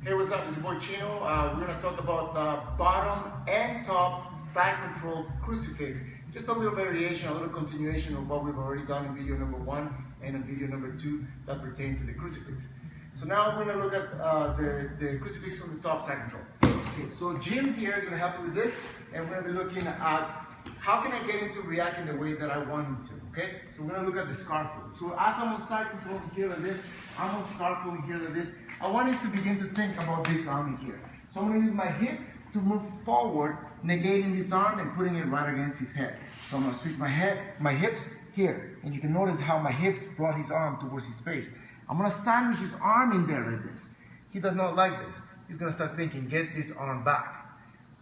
Hey, what's up? It's your boy Chino. We're going to talk about the bottom and top side control crucifix. Just a little variation, a little continuation of what we've already done in video number 1 and in video number 2 that pertain to the crucifix. So now we're going to look at the crucifix from the top side control. Okay, so Jim here is going to help me with this, and we're going to be looking at how can I get him to react in the way that I want him to, okay? So we're going to look at the scarf hold. So as I'm on side control here like this, I'm on scarf hold here like this, I want him to begin to think about this arm in here. So I'm going to use my hip to move forward, negating this arm and putting it right against his head. So I'm going to switch my hips here. And you can notice how my hips brought his arm towards his face. I'm going to sandwich his arm in there like this. He does not like this. He's going to start thinking, get this arm back.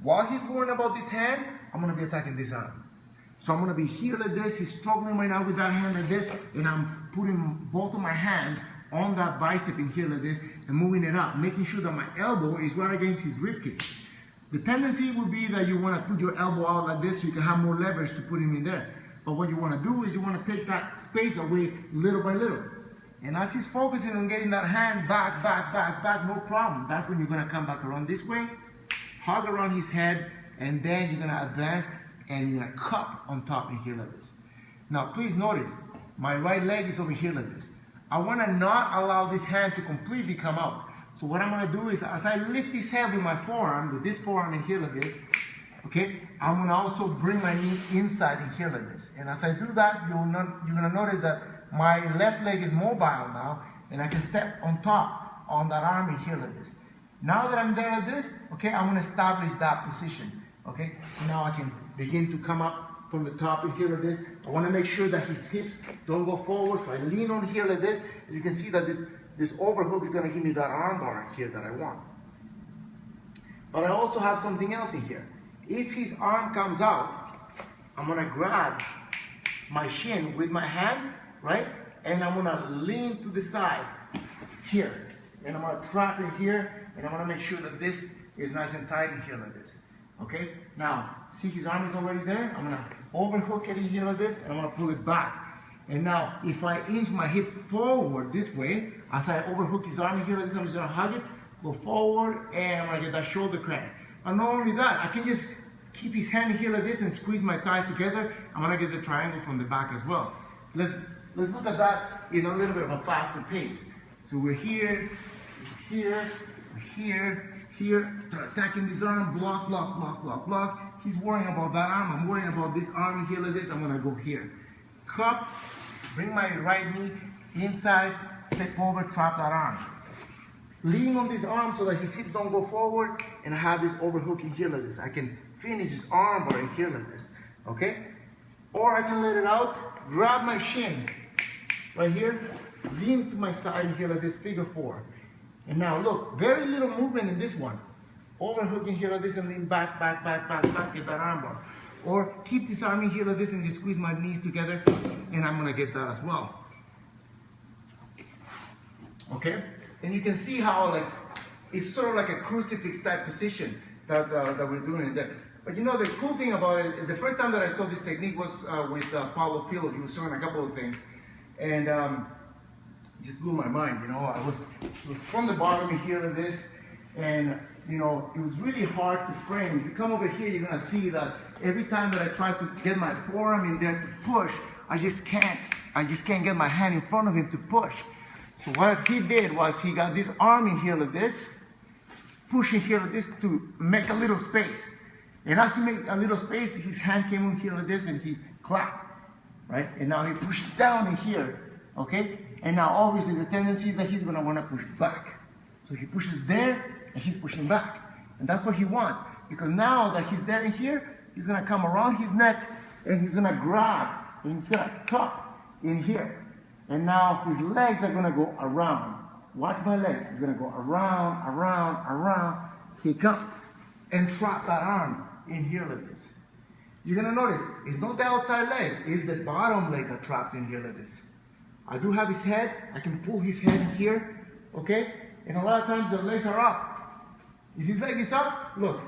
While he's worrying about this hand, I'm going to be attacking this arm. So I'm going to be here like this. He's struggling right now with that hand like this. And I'm putting both of my hands on that bicep in here like this and moving it up, making sure that my elbow is right against his ribcage. The tendency would be that you want to put your elbow out like this so you can have more leverage to put him in there. But what you want to do is you want to take that space away little by little. And as he's focusing on getting that hand back, no problem. That's when you're going to come back around this way, hug around his head, and then you're going to advance and you're going to cup on top in here like this. Now please notice, my right leg is over here like this. I want to not allow this hand to completely come out. So what I'm going to do is, as I lift his head with my forearm, with this forearm in here like this, okay, I'm going to also bring my knee inside in here like this. And as I do that, you're going to notice that my left leg is mobile now, and I can step on top on that arm in here like this. Now that I'm there like this, okay, I'm going to establish that position. Okay, so now I can begin to come up from the top in here like this. I want to make sure that his hips don't go forward, so I lean on here like this. And you can see that this overhook is going to give me that arm bar here that I want. But I also have something else in here. If his arm comes out, I'm going to grab my shin with my hand, right? And I'm going to lean to the side here. And I'm going to trap in here, and I'm going to make sure that this is nice and tight in here like this. Okay, now see his arm is already there. I'm gonna overhook it in here like this, and I'm gonna pull it back. And now if I inch my hip forward this way, as I overhook his arm in here like this, I'm just gonna hug it, go forward, and I'm gonna get that shoulder crank. And not only that, I can just keep his hand in here like this and squeeze my thighs together. I'm gonna get the triangle from the back as well. Let's look at that in a little bit of a faster pace. So we're here, here, here. Here, start attacking this arm, block. He's worrying about that arm, I'm worrying about this arm here like this. I'm gonna go here. Cup, bring my right knee inside, step over, trap that arm. Lean on this arm so that his hips don't go forward, and I have this overhook in here like this. I can finish this arm bar in here like this, okay? Or I can let it out, grab my shin right here, lean to my side in here like this, figure 4. And now look, very little movement in this one. Overhooking here like this and lean back, get that arm bar. Or keep this arm in here like this and just squeeze my knees together, and I'm gonna get that as well. Okay? And you can see how like, it's sort of like a crucifix type position that we're doing there. But you know, the cool thing about it, the first time that I saw this technique was with Paulo Phil. He was showing a couple of things. And it just blew my mind, you know. It was from the bottom in here like this, and you know, it was really hard to frame. If you come over here, you're gonna see that every time that I try to get my forearm in there to push, I just can't get my hand in front of him to push. So what he did was he got this arm in here like this, pushing here like this to make a little space. And as he made a little space, his hand came in here like this and he clapped, right? And now he pushed down in here, okay? And now obviously the tendency is that he's gonna wanna push back. So he pushes there and he's pushing back. And that's what he wants. Because now that he's there in here, he's gonna come around his neck and he's gonna grab and he's gonna cup in here. And now his legs are gonna go around. Watch my legs. He's gonna go around, kick up, and trap that arm in here like this. You're gonna notice, it's not the outside leg, it's the bottom leg that traps in here like this. I do have his head, I can pull his head here, okay? And a lot of times the legs are up. If his leg is up, look,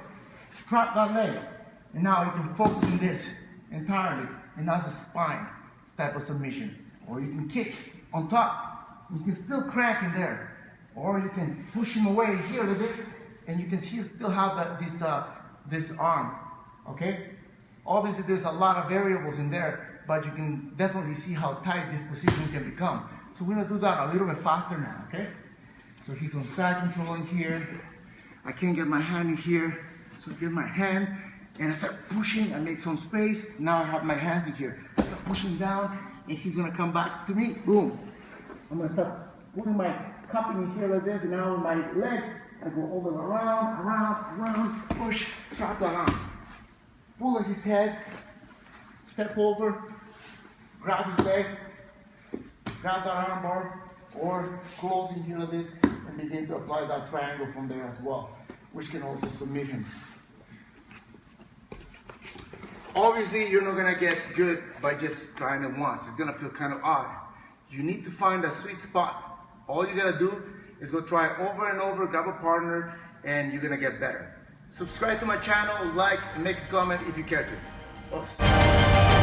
trap that leg. And now you can focus on this entirely, and that's a spine type of submission. Or you can kick on top, you can still crank in there. Or you can push him away here a little bit, and you can see still have this arm, okay? Obviously there's a lot of variables in there, but you can definitely see how tight this position can become. So we're gonna do that a little bit faster now, okay? So he's on side control in here. I can't get my hand in here, so I get my hand, and I start pushing, I make some space. Now I have my hands in here. I start pushing down, and he's gonna come back to me, boom. I'm gonna start putting my cup in here like this, and now with my legs, I go all the way around, push, drop that arm. Pull at his head, step over, grab his leg, grab that arm bar, or close in here like this, and begin to apply that triangle from there as well, which can also submit him. Obviously, you're not gonna get good by just trying it once. It's gonna feel kind of odd. You need to find a sweet spot. All you gotta do is go try it over and over, grab a partner, and you're gonna get better. Subscribe to my channel, like, and make a comment if you care to. Awesome.